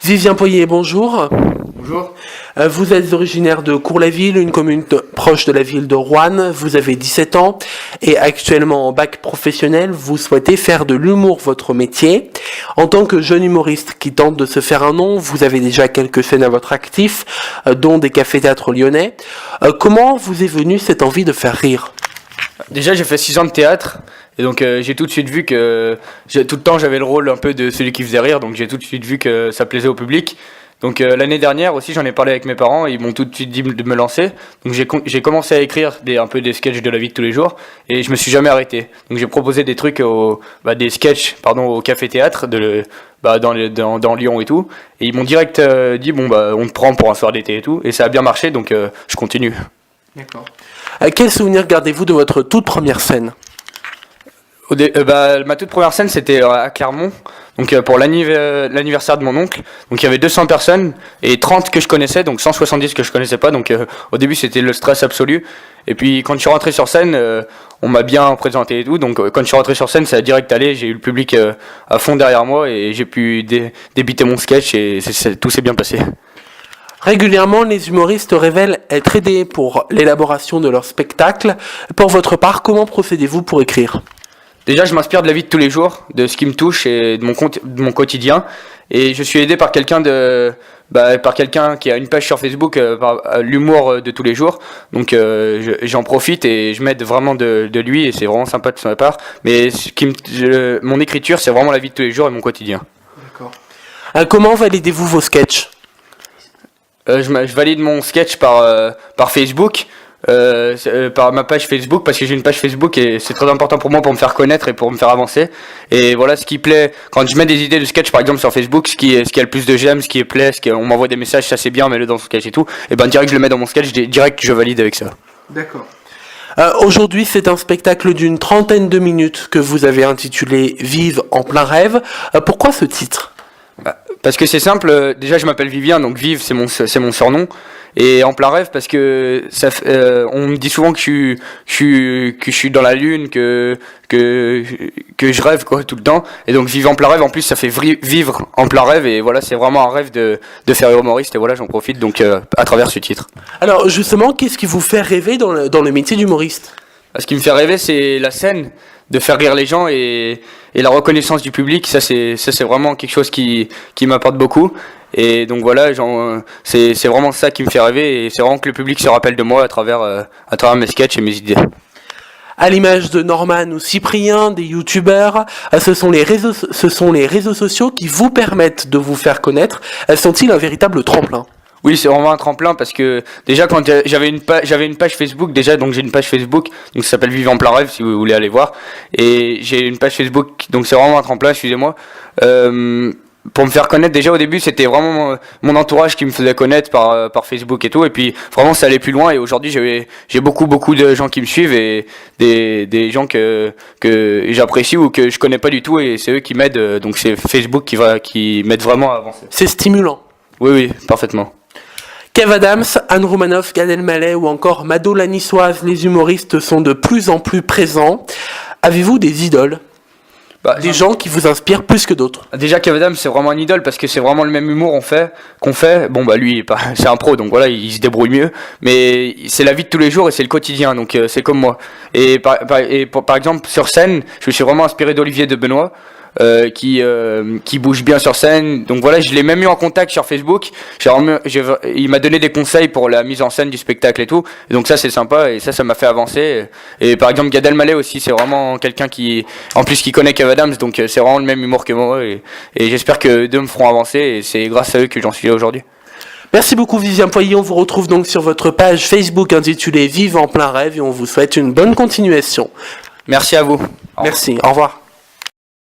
Vivien Poyer, bonjour. Bonjour. Vous êtes originaire de Cours-la-Ville, une commune proche de la ville de Roanne. Vous avez 17 ans et actuellement en bac professionnel, vous souhaitez faire de l'humour votre métier. En tant que jeune humoriste qui tente de se faire un nom, vous avez déjà quelques scènes à votre actif, dont des cafés-théâtres lyonnais. Comment vous est venue cette envie de faire rire ? Déjà, j'ai fait 6 ans de théâtre et donc j'ai tout de suite vu que tout le temps j'avais le rôle un peu de celui qui faisait rire, donc j'ai tout de suite vu que ça plaisait au public. Donc l'année dernière aussi, j'en ai parlé avec mes parents, ils m'ont tout de suite dit de me lancer. Donc j'ai commencé à écrire un peu des sketchs de la vie de tous les jours et je me suis jamais arrêté. Donc j'ai proposé des trucs des sketchs au café-théâtre dans Lyon et tout. Et ils m'ont direct dit on te prend pour un soir d'été et tout. Et ça a bien marché, donc je continue. D'accord. Quel souvenir gardez-vous de votre toute première scène ? Ma toute première scène, c'était à Clermont, donc pour l'anniversaire de mon oncle. Donc il y avait 200 personnes et 30 que je connaissais, donc 170 que je connaissais pas. Donc au début, c'était le stress absolu. Et puis quand je suis rentré sur scène, on m'a bien présenté et tout. Donc quand je suis rentré sur scène, ça a direct allé. J'ai eu le public à fond derrière moi et j'ai pu débiter mon sketch et tout s'est bien passé. Régulièrement, les humoristes révèlent être aidés pour l'élaboration de leur spectacle. Pour votre part, comment procédez-vous pour écrire ? Déjà, je m'inspire de la vie de tous les jours, de ce qui me touche et de mon quotidien. Et je suis aidé par quelqu'un qui a une page sur Facebook, par l'humour de tous les jours. Donc j'en profite et je m'aide vraiment de lui et c'est vraiment sympa de sa part. Mais mon écriture, c'est vraiment la vie de tous les jours et mon quotidien. D'accord. Comment validez-vous vos sketchs ? Je valide mon sketch par Facebook. Par ma page Facebook, parce que j'ai une page Facebook et c'est très important pour moi pour me faire connaître et pour me faire avancer. Et voilà, ce qui plaît quand je mets des idées de sketch par exemple sur Facebook, ce qui a le plus de j'aime, ce qui plaît, on m'envoie des messages, ça c'est bien, mets-le dans son sketch et tout, et direct je le mets dans mon sketch, direct je valide avec ça. D'accord. Aujourd'hui, c'est un spectacle d'une 30aine de minutes que vous avez intitulé Vive en plein rêve. Pourquoi ce titre ? Parce que c'est simple, déjà je m'appelle Vivien, donc Vive c'est mon surnom. Et en plein rêve parce que on me dit souvent que je suis dans la lune, que je rêve quoi tout le temps. Et donc vivre en plein rêve, en plus ça fait vivre en plein rêve et voilà, c'est vraiment un rêve de faire humoriste et voilà, j'en profite donc à travers ce titre. Alors justement, qu'est-ce qui vous fait rêver dans le métier d'humoriste ? Ce qui me fait rêver, c'est la scène, de faire rire les gens et la reconnaissance du public. Ça c'est vraiment quelque chose qui m'apporte beaucoup. Et donc voilà, c'est vraiment ça qui me fait rêver et c'est vraiment que le public se rappelle de moi à travers mes sketchs et mes idées. À l'image de Norman ou Cyprien, des youtubeurs, ce sont les réseaux sociaux qui vous permettent de vous faire connaître. Sont-ils un véritable tremplin ? Oui, c'est vraiment un tremplin parce que déjà quand j'avais une page Facebook déjà, donc j'ai une page Facebook donc ça s'appelle Vive en plein rêve si vous voulez aller voir, et j'ai une page Facebook donc c'est vraiment un tremplin, excusez-moi. Pour me faire connaître, déjà au début c'était vraiment mon entourage qui me faisait connaître par Facebook et tout, et puis vraiment ça allait plus loin et aujourd'hui j'ai beaucoup de gens qui me suivent et des gens que j'apprécie ou que je connais pas du tout et c'est eux qui m'aident, donc c'est Facebook qui m'aide vraiment à avancer. C'est stimulant. Oui, parfaitement. Kev Adams, Anne Romanoff, Gad Elmaleh ou encore Mado la Niçoise, les humoristes sont de plus en plus présents. Avez-vous des idoles ? Des gens qui vous inspirent plus que d'autres. Déjà Kev Adams c'est vraiment un idole parce que c'est vraiment le même humour qu'on fait. Lui c'est un pro donc voilà, il se débrouille mieux, mais c'est la vie de tous les jours et c'est le quotidien donc c'est comme moi. Et par exemple sur scène, je me suis vraiment inspiré d'Olivier de Benoît. Qui bouge bien sur scène. Donc voilà, je l'ai même eu en contact sur Facebook. Il m'a donné des conseils pour la mise en scène du spectacle et tout. Et donc ça c'est sympa et ça m'a fait avancer. Et par exemple Gad Elmaleh aussi, c'est vraiment quelqu'un qui connaît Kev Adams, donc c'est vraiment le même humour que moi et j'espère que deux me feront avancer et c'est grâce à eux que j'en suis là aujourd'hui. Merci beaucoup Vivien Poyer, on vous retrouve donc sur votre page Facebook intitulée Vive en plein rêve et on vous souhaite une bonne continuation. Merci à vous. Merci, au revoir.